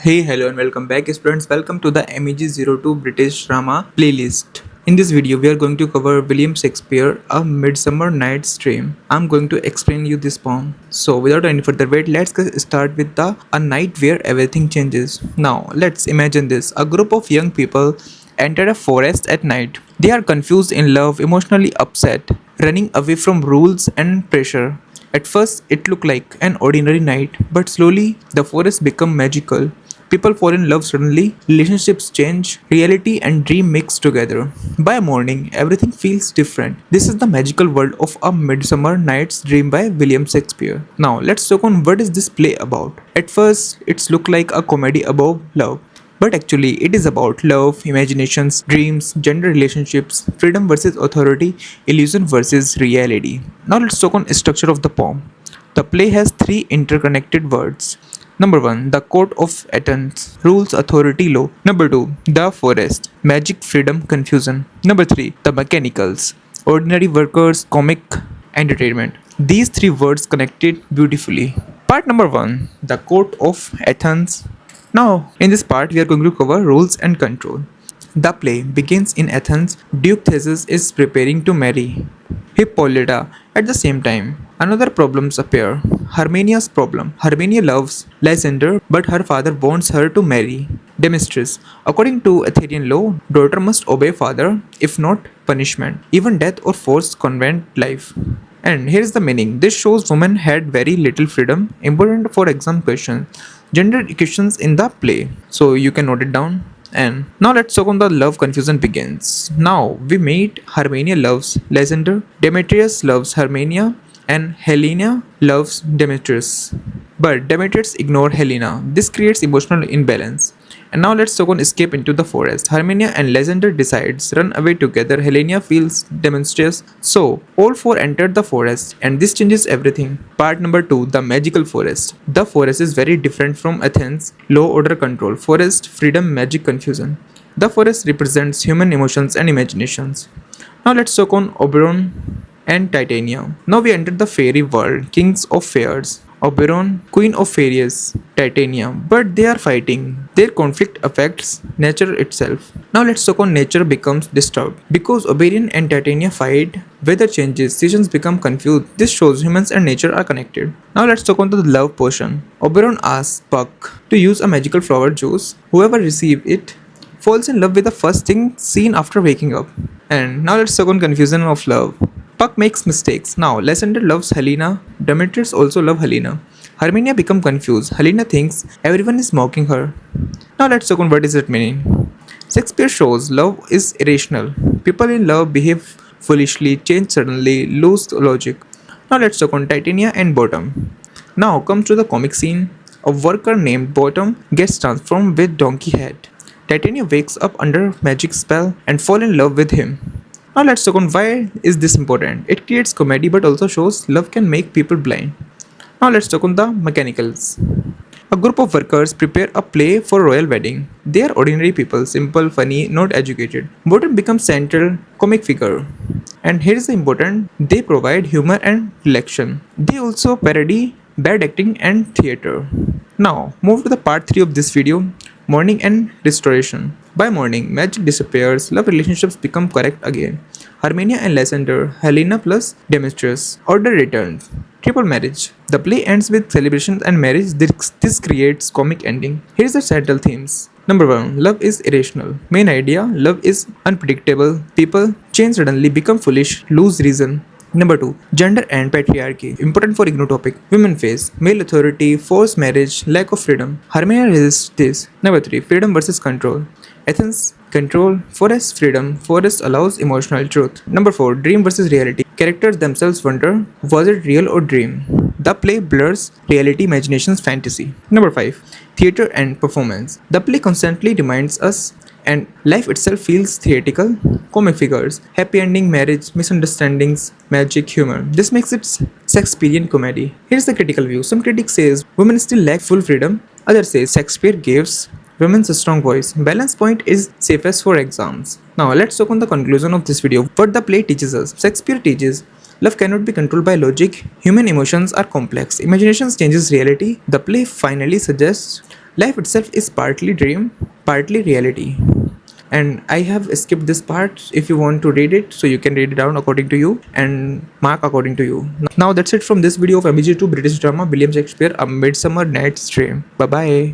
Hey, hello and welcome back students. Welcome to the MEG-02 British drama playlist. In this video, we are going to cover William Shakespeare, A Midsummer Night's Dream. I'm going to explain you this poem. So without any further wait, let's start with a night where everything changes. Now, let's imagine this. A group of young people enter a forest at night. They are confused in love, emotionally upset, running away from rules and pressure. At first, it looked like an ordinary night, but slowly the forest becomes magical. People fall in love suddenly, relationships change, reality and dream mix together. By morning, everything feels different. This is the magical world of A Midsummer Night's Dream by William Shakespeare. Now, let's talk on what is this play about. At first, it's look like a comedy about love. But actually, it is about love, imaginations, dreams, gender relationships, freedom versus authority, illusion versus reality. Now let's talk on structure of the poem. The play has three interconnected words. Number 1, the court of Athens, rules, authority, law. Number 2, the forest, magic, freedom, confusion. Number 3, the mechanicals, ordinary workers, comic, entertainment. These three words connected beautifully. Part number 1, the court of Athens. Now, in this part, we are going to cover rules and control. The play begins in Athens. Duke Theseus is preparing to marry Hippolyta. At the same time, another problems appear. Hermia's problem. Hermia loves Lysander, but her father wants her to marry Demetrius. According to Athenian law, daughter must obey father, if not punishment, even death or forced convent life. And here's the meaning. This shows women had very little freedom, important for exam questions. Gender equations in the play. So you can note it down. And now let's talk on the love confusion begins. Now we meet Hermia loves Lysander, Demetrius loves Hermia, and Helena loves Demetrius. But Demetrius ignores Helena. This creates emotional imbalance. And now let's talk on escape into the forest. Hermia and Lysander decides run away together. Helena feels Demetrius. So all four entered the forest and this changes everything. Part number 2, the magical forest. The forest is very different from Athens. Law, order, control. Forest, freedom, magic, confusion. The forest represents human emotions and imaginations. Now let's talk on Oberon and Titania. Now we enter the fairy world, kings of fairs. Oberon, queen of fairies, Titania, but they are fighting. Their conflict affects nature itself. Now let's talk on nature becomes disturbed. Because Oberon and Titania fight, weather changes, seasons become confused. This shows humans and nature are connected. Now let's talk on the love potion. Oberon asks Puck to use a magical flower juice. Whoever receives it falls in love with the first thing seen after waking up. And now let's talk on confusion of love. Puck makes mistakes. Now, Lysander loves Helena. Demetrius also loves Helena. Hermia becomes confused. Helena thinks everyone is mocking her. Now let's talk on what is it meaning. Shakespeare shows love is irrational. People in love behave foolishly, change suddenly, lose logic. Now let's talk on Titania and Bottom. Now comes to the comic scene. A worker named Bottom gets transformed with donkey head. Titania wakes up under magic spell and falls in love with him. Now let's talk on why is this important. It creates comedy but also shows love can make people blind. Now let's talk on the mechanicals. A group of workers prepare a play for royal wedding. They are ordinary people, simple, funny, not educated. Bottom becomes central comic figure. And here is the important, they provide humor and relaxation. They also parody bad acting and theatre. Now move to the part 3 of this video. Morning and restoration. By morning, magic disappears, love relationships become correct again. Hermia and Lysander, Helena plus Demetrius. Order returns. Triple marriage. The play ends with celebrations and marriage. This creates comic ending. Here's the central themes. Number 1. Love is irrational. Main idea, love is unpredictable. People change suddenly, become foolish, lose reason. Number 2. Gender and patriarchy. Important for IGNOU topic. Women face male authority, forced marriage, lack of freedom. Hermia resists this. Number 3. Freedom versus control. Athens control, forest freedom, forest allows emotional truth. Number 4. Dream versus reality. Characters themselves wonder, was it real or dream? The play blurs reality, imaginations, fantasy. Number 5. Theatre and performance. The play constantly reminds us and life itself feels theatrical. Comic figures, happy ending, marriage, misunderstandings, magic, humor. This makes it Shakespearean comedy. Here's the critical view. Some critics says women still lack full freedom. Others say Shakespeare gives women a strong voice. Balance point is safest for exams. Now let's talk on the conclusion of this video. What the play teaches us. Shakespeare teaches love cannot be controlled by logic. Human emotions are complex. Imagination changes reality. The play finally suggests Life itself is partly dream, partly reality. And I have skipped this part. If you want to read it, so you can read it down according to you and mark according to you. Now that's it from this video of MEG-02 British drama William Shakespeare, A Midsummer Night's Dream. Bye bye.